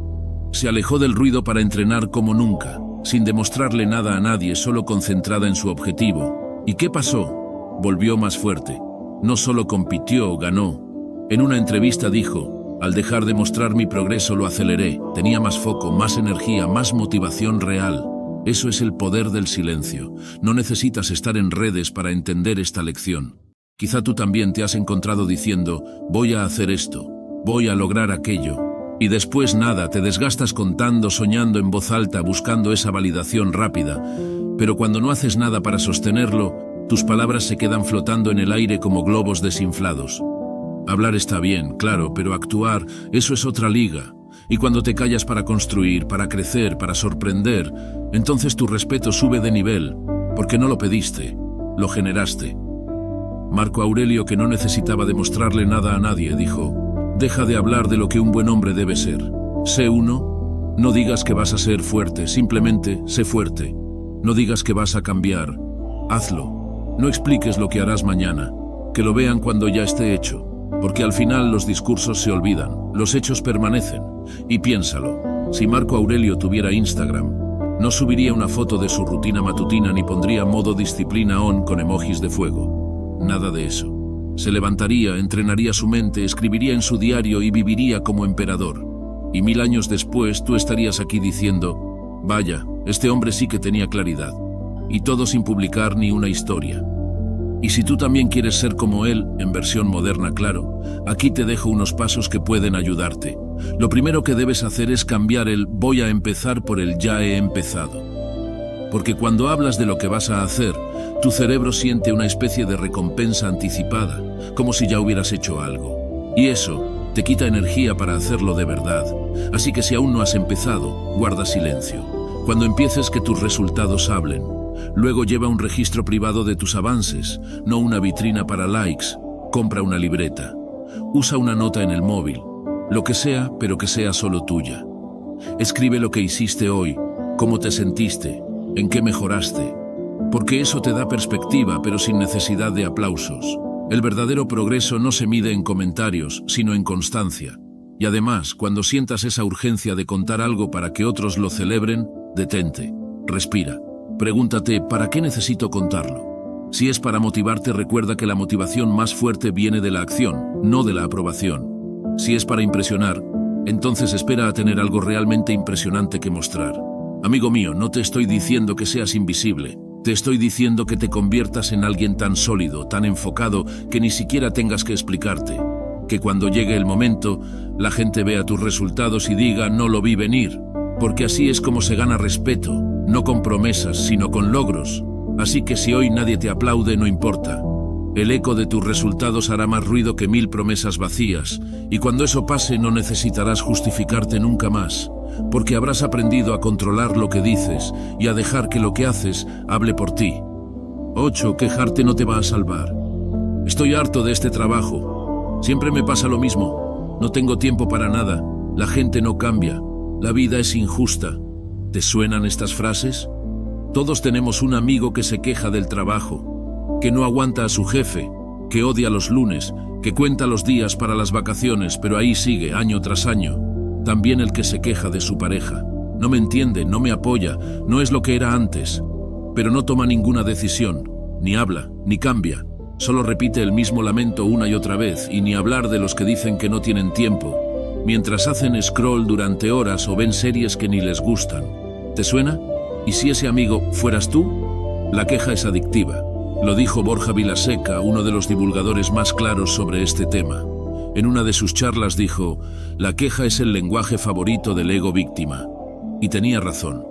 Se alejó del ruido para entrenar como nunca, sin demostrarle nada a nadie, solo concentrada en su objetivo. ¿Y qué pasó? Volvió más fuerte. No solo compitió, ganó. En una entrevista dijo, al dejar de mostrar mi progreso lo aceleré, tenía más foco, más energía, más motivación real. Eso es el poder del silencio. No necesitas estar en redes para entender esta lección. Quizá tú también te has encontrado diciendo, voy a hacer esto, voy a lograr aquello. Y después nada, te desgastas contando, soñando en voz alta, buscando esa validación rápida. Pero cuando no haces nada para sostenerlo, tus palabras se quedan flotando en el aire como globos desinflados. Hablar está bien, claro, pero actuar, eso es otra liga. Y cuando te callas para construir, para crecer, para sorprender, entonces tu respeto sube de nivel, porque no lo pediste, lo generaste. Marco Aurelio, que no necesitaba demostrarle nada a nadie, dijo, deja de hablar de lo que un buen hombre debe ser. Sé uno, no digas que vas a ser fuerte, simplemente sé fuerte. No digas que vas a cambiar, hazlo. No expliques lo que harás mañana, que lo vean cuando ya esté hecho. Porque al final los discursos se olvidan, los hechos permanecen. Y piénsalo, si Marco Aurelio tuviera Instagram, no subiría una foto de su rutina matutina ni pondría modo disciplina on con emojis de fuego. Nada de eso. Se levantaría, entrenaría su mente, escribiría en su diario y viviría como emperador. Y 1000 años después tú estarías aquí diciendo, vaya, este hombre sí que tenía claridad. Y todo sin publicar ni una historia. Y si tú también quieres ser como él, en versión moderna, claro, aquí te dejo unos pasos que pueden ayudarte. Lo primero que debes hacer es cambiar el voy a empezar por el ya he empezado. Porque cuando hablas de lo que vas a hacer, tu cerebro siente una especie de recompensa anticipada, como si ya hubieras hecho algo. Y eso te quita energía para hacerlo de verdad. Así que si aún no has empezado, guarda silencio. Cuando empieces, que tus resultados hablen. Luego lleva un registro privado de tus avances, no una vitrina para likes. Compra una libreta. Usa una nota en el móvil. Lo que sea, pero que sea solo tuya. Escribe lo que hiciste hoy, cómo te sentiste, en qué mejoraste. Porque eso te da perspectiva, pero sin necesidad de aplausos. El verdadero progreso no se mide en comentarios, sino en constancia. Y además, cuando sientas esa urgencia de contar algo para que otros lo celebren, detente, respira. Pregúntate, ¿para qué necesito contarlo? Si es para motivarte, recuerda que la motivación más fuerte viene de la acción, no de la aprobación. Si es para impresionar, entonces espera a tener algo realmente impresionante que mostrar. Amigo mío, no te estoy diciendo que seas invisible. Te estoy diciendo que te conviertas en alguien tan sólido, tan enfocado, que ni siquiera tengas que explicarte. Que cuando llegue el momento, la gente vea tus resultados y diga, no lo vi venir. Porque así es como se gana respeto, no con promesas, sino con logros. Así que si hoy nadie te aplaude, no importa. El eco de tus resultados hará más ruido que 1000 promesas vacías, y cuando eso pase no necesitarás justificarte nunca más, porque habrás aprendido a controlar lo que dices y a dejar que lo que haces hable por ti. 8. Quejarte no te va a salvar. Estoy harto de este trabajo. Siempre me pasa lo mismo. No tengo tiempo para nada. La gente no cambia. La vida es injusta. ¿Te suenan estas frases? Todos tenemos un amigo que se queja del trabajo, que no aguanta a su jefe, que odia los lunes, que cuenta los días para las vacaciones, pero ahí sigue año tras año. También el que se queja de su pareja. No me entiende, no me apoya, no es lo que era antes. Pero no toma ninguna decisión, ni habla, ni cambia. Solo repite el mismo lamento una y otra vez, y ni hablar de los que dicen que no tienen tiempo, mientras hacen scroll durante horas o ven series que ni les gustan. ¿Te suena? ¿Y si ese amigo fueras tú? La queja es adictiva. Lo dijo Borja Vilaseca, uno de los divulgadores más claros sobre este tema. En una de sus charlas dijo, la queja es el lenguaje favorito del ego víctima. Y tenía razón,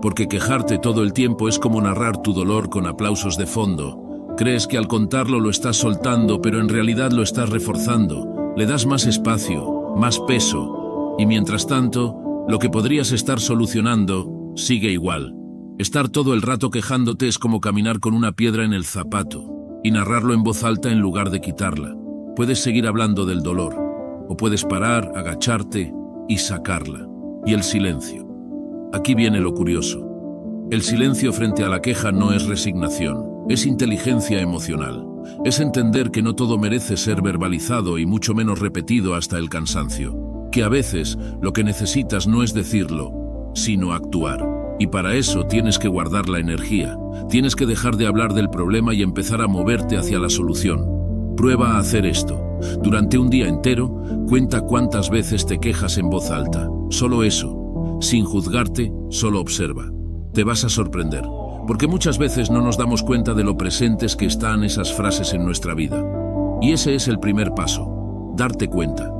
porque quejarte todo el tiempo es como narrar tu dolor con aplausos de fondo. Crees que al contarlo lo estás soltando, pero en realidad lo estás reforzando. Le das más espacio, más peso, y mientras tanto, lo que podrías estar solucionando sigue igual. Estar todo el rato quejándote es como caminar con una piedra en el zapato, y narrarlo en voz alta en lugar de quitarla. Puedes seguir hablando del dolor, o puedes parar, agacharte y sacarla. Y el silencio. Aquí viene lo curioso. El silencio frente a la queja no es resignación, es inteligencia emocional. Es entender que no todo merece ser verbalizado y mucho menos repetido hasta el cansancio. Que a veces lo que necesitas no es decirlo, sino actuar. Y para eso tienes que guardar la energía. Tienes que dejar de hablar del problema y empezar a moverte hacia la solución. Prueba a hacer esto. Durante un día entero, cuenta cuántas veces te quejas en voz alta. Solo eso. Sin juzgarte, solo observa. Te vas a sorprender. Porque muchas veces no nos damos cuenta de lo presentes que están esas frases en nuestra vida. Y ese es el primer paso. Darte cuenta.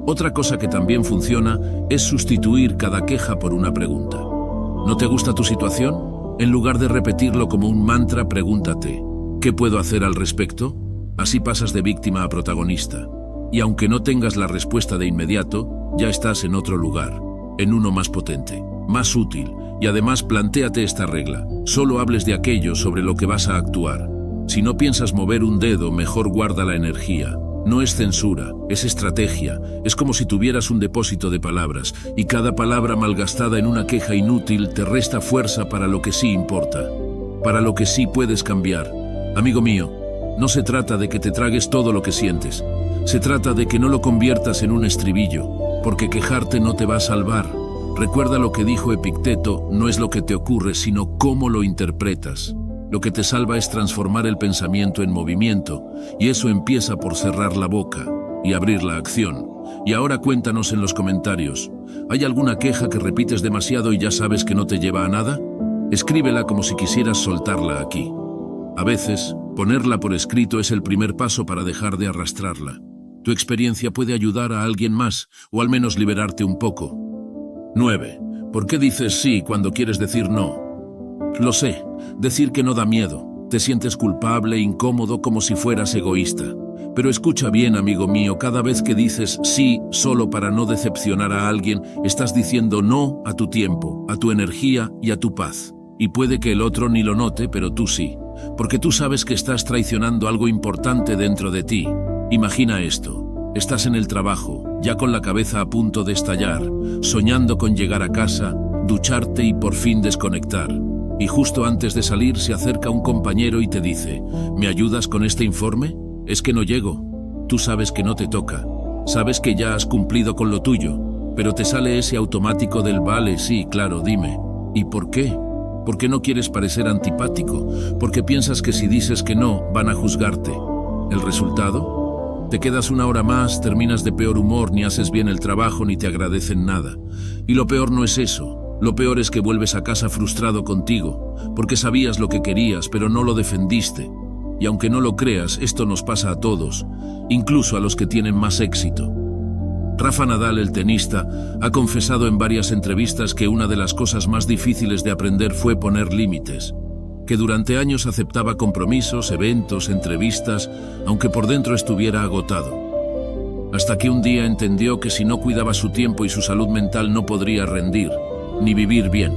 Otra cosa que también funciona es sustituir cada queja por una pregunta. ¿No te gusta tu situación? En lugar de repetirlo como un mantra, pregúntate, ¿qué puedo hacer al respecto? Así pasas de víctima a protagonista. Y aunque no tengas la respuesta de inmediato, ya estás en otro lugar, en uno más potente, más útil. Y además plantéate esta regla, solo hables de aquello sobre lo que vas a actuar. Si no piensas mover un dedo, mejor guarda la energía. No es censura, es estrategia. Es como si tuvieras un depósito de palabras, y cada palabra malgastada en una queja inútil te resta fuerza para lo que sí importa, para lo que sí puedes cambiar. Amigo mío, no se trata de que te tragues todo lo que sientes. Se trata de que no lo conviertas en un estribillo, porque quejarte no te va a salvar. Recuerda lo que dijo Epicteto, no es lo que te ocurre, sino cómo lo interpretas. Lo que te salva es transformar el pensamiento en movimiento, y eso empieza por cerrar la boca y abrir la acción. Y ahora cuéntanos en los comentarios, ¿hay alguna queja que repites demasiado y ya sabes que no te lleva a nada? Escríbela como si quisieras soltarla aquí. A veces, ponerla por escrito es el primer paso para dejar de arrastrarla. Tu experiencia puede ayudar a alguien más, o al menos liberarte un poco. 9. ¿Por qué dices sí cuando quieres decir no? Lo sé, decir que no da miedo. Te sientes culpable, incómodo, como si fueras egoísta. Pero escucha bien, amigo mío, cada vez que dices sí solo para no decepcionar a alguien, estás diciendo no a tu tiempo, a tu energía y a tu paz. Y puede que el otro ni lo note, pero tú sí. Porque tú sabes que estás traicionando algo importante dentro de ti. Imagina esto. Estás en el trabajo, ya con la cabeza a punto de estallar, soñando con llegar a casa, ducharte y por fin desconectar. Y justo antes de salir se acerca un compañero y te dice, ¿me ayudas con este informe? Es que no llego. Tú sabes que no te toca. Sabes que ya has cumplido con lo tuyo, pero te sale ese automático del vale, sí, claro, dime. ¿Y por qué? ¿Por qué no quieres parecer antipático? Porque piensas que si dices que no, van a juzgarte. ¿El resultado? Te quedas una hora más, terminas de peor humor, ni haces bien el trabajo, ni te agradecen nada. Y lo peor no es eso. Lo peor es que vuelves a casa frustrado contigo, porque sabías lo que querías, pero no lo defendiste. Y aunque no lo creas, esto nos pasa a todos, incluso a los que tienen más éxito. Rafa Nadal, el tenista, ha confesado en varias entrevistas que una de las cosas más difíciles de aprender fue poner límites, que durante años aceptaba compromisos, eventos, entrevistas, aunque por dentro estuviera agotado. Hasta que un día entendió que si no cuidaba su tiempo y su salud mental no podría rendir, ni vivir bien.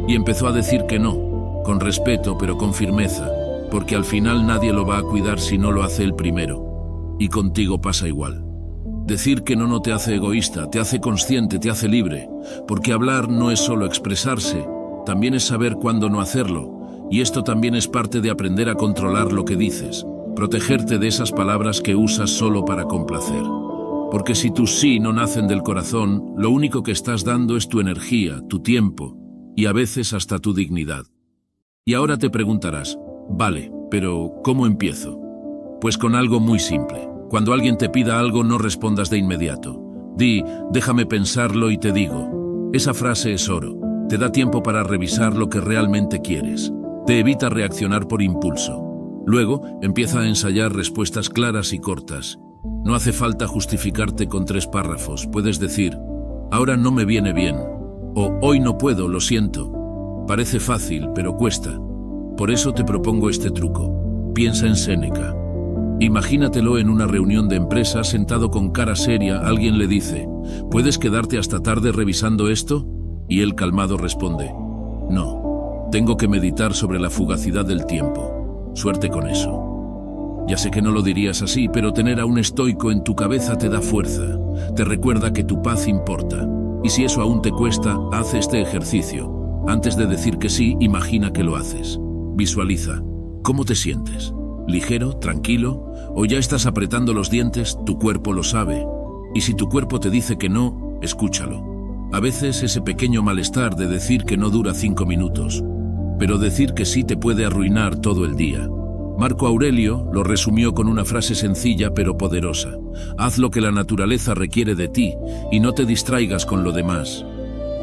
Y empezó a decir que no, con respeto pero con firmeza, porque al final nadie lo va a cuidar si no lo hace él primero. Y contigo pasa igual. Decir que no te hace egoísta, te hace consciente, te hace libre, porque hablar no es solo expresarse, también es saber cuándo no hacerlo, y esto también es parte de aprender a controlar lo que dices, protegerte de esas palabras que usas solo para complacer. Porque si tus sí no nacen del corazón, lo único que estás dando es tu energía, tu tiempo, y a veces hasta tu dignidad. Y ahora te preguntarás, vale, pero ¿cómo empiezo? Pues con algo muy simple. Cuando alguien te pida algo, no respondas de inmediato. Di, déjame pensarlo y te digo. Esa frase es oro. Te da tiempo para revisar lo que realmente quieres. Te evita reaccionar por impulso. Luego, empieza a ensayar respuestas claras y cortas. No hace falta justificarte con 3 párrafos. Puedes decir, ahora no me viene bien. O hoy no puedo, lo siento. Parece fácil, pero cuesta. Por eso te propongo este truco. Piensa en Séneca. Imagínatelo en una reunión de empresa, sentado con cara seria, alguien le dice, ¿puedes quedarte hasta tarde revisando esto? Y él calmado responde, no, tengo que meditar sobre la fugacidad del tiempo. Suerte con eso. Ya sé que no lo dirías así, pero tener a un estoico en tu cabeza te da fuerza, te recuerda que tu paz importa. Y si eso aún te cuesta, haz este ejercicio. Antes de decir que sí, imagina que lo haces. Visualiza. ¿Cómo te sientes? ¿Ligero? ¿Tranquilo? ¿O ya estás apretando los dientes? Tu cuerpo lo sabe. Y si tu cuerpo te dice que no, escúchalo. A veces ese pequeño malestar de decir que no dura 5 minutos, pero decir que sí te puede arruinar todo el día. Marco Aurelio lo resumió con una frase sencilla pero poderosa. Haz lo que la naturaleza requiere de ti y no te distraigas con lo demás.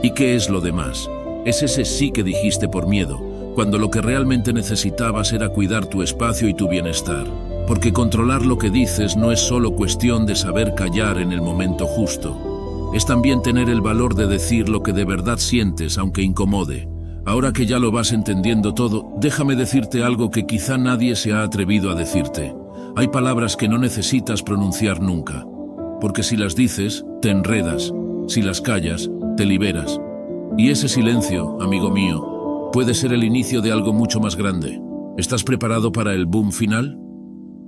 ¿Y qué es lo demás? Es ese sí que dijiste por miedo, cuando lo que realmente necesitabas era cuidar tu espacio y tu bienestar. Porque controlar lo que dices no es solo cuestión de saber callar en el momento justo. Es también tener el valor de decir lo que de verdad sientes, aunque incomode. Ahora que ya lo vas entendiendo todo, déjame decirte algo que quizá nadie se ha atrevido a decirte. Hay palabras que no necesitas pronunciar nunca. Porque si las dices, te enredas. Si las callas, te liberas. Y ese silencio, amigo mío, puede ser el inicio de algo mucho más grande. ¿Estás preparado para el boom final?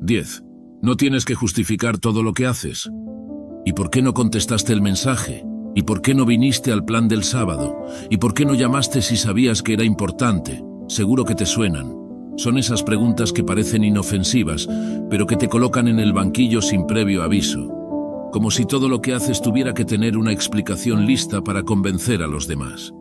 10. No tienes que justificar todo lo que haces. ¿Y por qué no contestaste el mensaje? ¿Y por qué no viniste al plan del sábado? ¿Y por qué no llamaste si sabías que era importante? Seguro que te suenan. Son esas preguntas que parecen inofensivas, pero que te colocan en el banquillo sin previo aviso. Como si todo lo que haces tuviera que tener una explicación lista para convencer a los demás.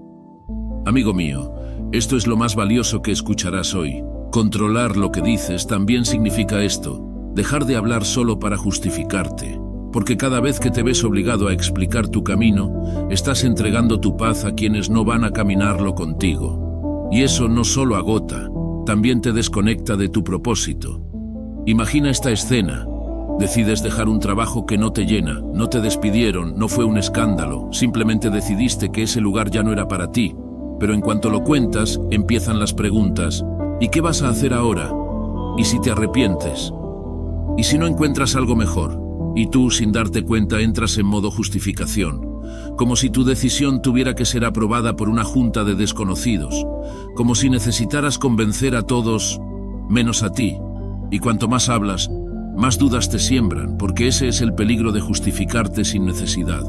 Amigo mío, esto es lo más valioso que escucharás hoy. Controlar lo que dices también significa esto, dejar de hablar solo para justificarte, porque cada vez que te ves obligado a explicar tu camino, estás entregando tu paz a quienes no van a caminarlo contigo. Y eso no solo agota, también te desconecta de tu propósito. Imagina esta escena. Decides dejar un trabajo que no te llena, no te despidieron, no fue un escándalo, simplemente decidiste que ese lugar ya no era para ti. Pero en cuanto lo cuentas, empiezan las preguntas. ¿Y qué vas a hacer ahora? ¿Y si te arrepientes? ¿Y si no encuentras algo mejor? Y tú, sin darte cuenta, entras en modo justificación, como si tu decisión tuviera que ser aprobada por una junta de desconocidos, como si necesitaras convencer a todos, menos a ti. Y cuanto más hablas, más dudas te siembran, porque ese es el peligro de justificarte sin necesidad.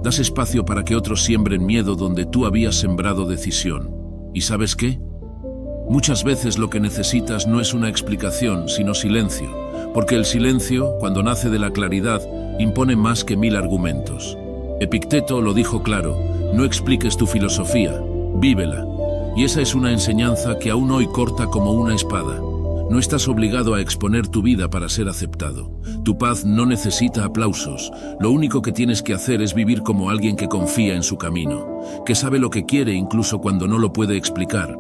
Das espacio para que otros siembren miedo donde tú habías sembrado decisión. ¿Y sabes qué? Muchas veces lo que necesitas no es una explicación, sino silencio, porque el silencio, cuando nace de la claridad, impone más que 1000 argumentos. Epicteto lo dijo claro: no expliques tu filosofía, vívela. Y esa es una enseñanza que aún hoy corta como una espada. No estás obligado a exponer tu vida para ser aceptado. Tu paz no necesita aplausos. Lo único que tienes que hacer es vivir como alguien que confía en su camino, que sabe lo que quiere incluso cuando no lo puede explicar.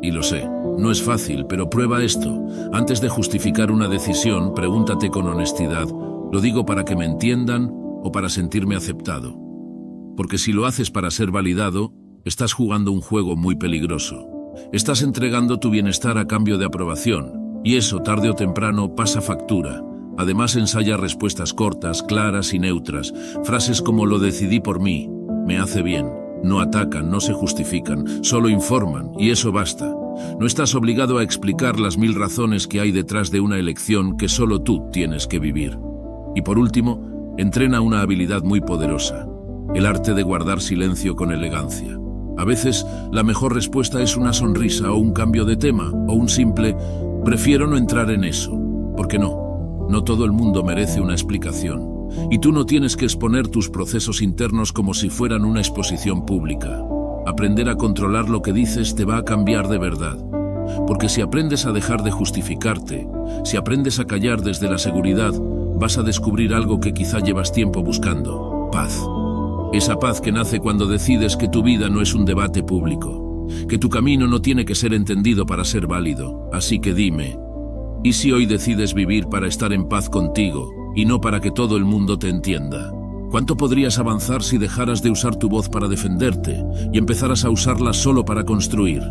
Y lo sé, no es fácil, pero prueba esto. Antes de justificar una decisión, pregúntate con honestidad: ¿lo digo para que me entiendan o para sentirme aceptado? Porque si lo haces para ser validado, estás jugando un juego muy peligroso. Estás entregando tu bienestar a cambio de aprobación, y eso tarde o temprano pasa factura. Además, ensaya respuestas cortas, claras y neutras, frases como "lo decidí por mí", "me hace bien". No atacan, no se justifican, solo informan, y eso basta. No estás obligado a explicar las 1000 razones que hay detrás de una elección que solo tú tienes que vivir. Y por último, entrena una habilidad muy poderosa: el arte de guardar silencio con elegancia. A veces, la mejor respuesta es una sonrisa o un cambio de tema, o un simple "prefiero no entrar en eso". Porque no todo el mundo merece una explicación. Y tú no tienes que exponer tus procesos internos como si fueran una exposición pública. Aprender a controlar lo que dices te va a cambiar de verdad. Porque si aprendes a dejar de justificarte, si aprendes a callar desde la seguridad, vas a descubrir algo que quizá llevas tiempo buscando: paz. Esa paz que nace cuando decides que tu vida no es un debate público, que tu camino no tiene que ser entendido para ser válido. Así que dime, ¿y si hoy decides vivir para estar en paz contigo y no para que todo el mundo te entienda? ¿Cuánto podrías avanzar si dejaras de usar tu voz para defenderte y empezaras a usarla solo para construir?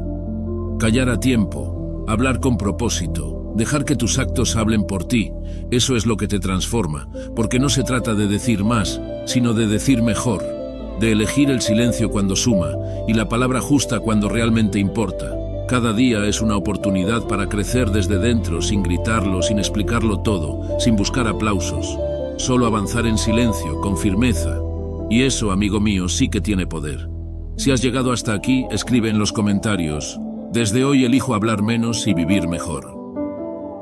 Callar a tiempo, hablar con propósito, dejar que tus actos hablen por ti, eso es lo que te transforma, porque no se trata de decir más, sino de decir mejor, de elegir el silencio cuando suma y la palabra justa cuando realmente importa. Cada día es una oportunidad para crecer desde dentro, sin gritarlo, sin explicarlo todo, sin buscar aplausos. Solo avanzar en silencio, con firmeza. Y eso, amigo mío, sí que tiene poder. Si has llegado hasta aquí, escribe en los comentarios: "Desde hoy elijo hablar menos y vivir mejor".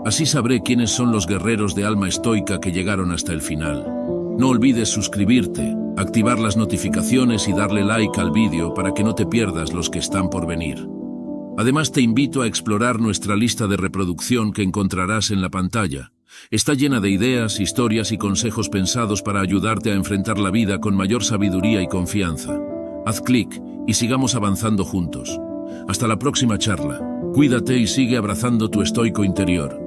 Así sabré quiénes son los guerreros de alma estoica que llegaron hasta el final. No olvides suscribirte, activar las notificaciones y darle like al vídeo para que no te pierdas los que están por venir. Además, te invito a explorar nuestra lista de reproducción que encontrarás en la pantalla. Está llena de ideas, historias y consejos pensados para ayudarte a enfrentar la vida con mayor sabiduría y confianza. Haz clic y sigamos avanzando juntos. Hasta la próxima charla. Cuídate y sigue abrazando tu estoico interior.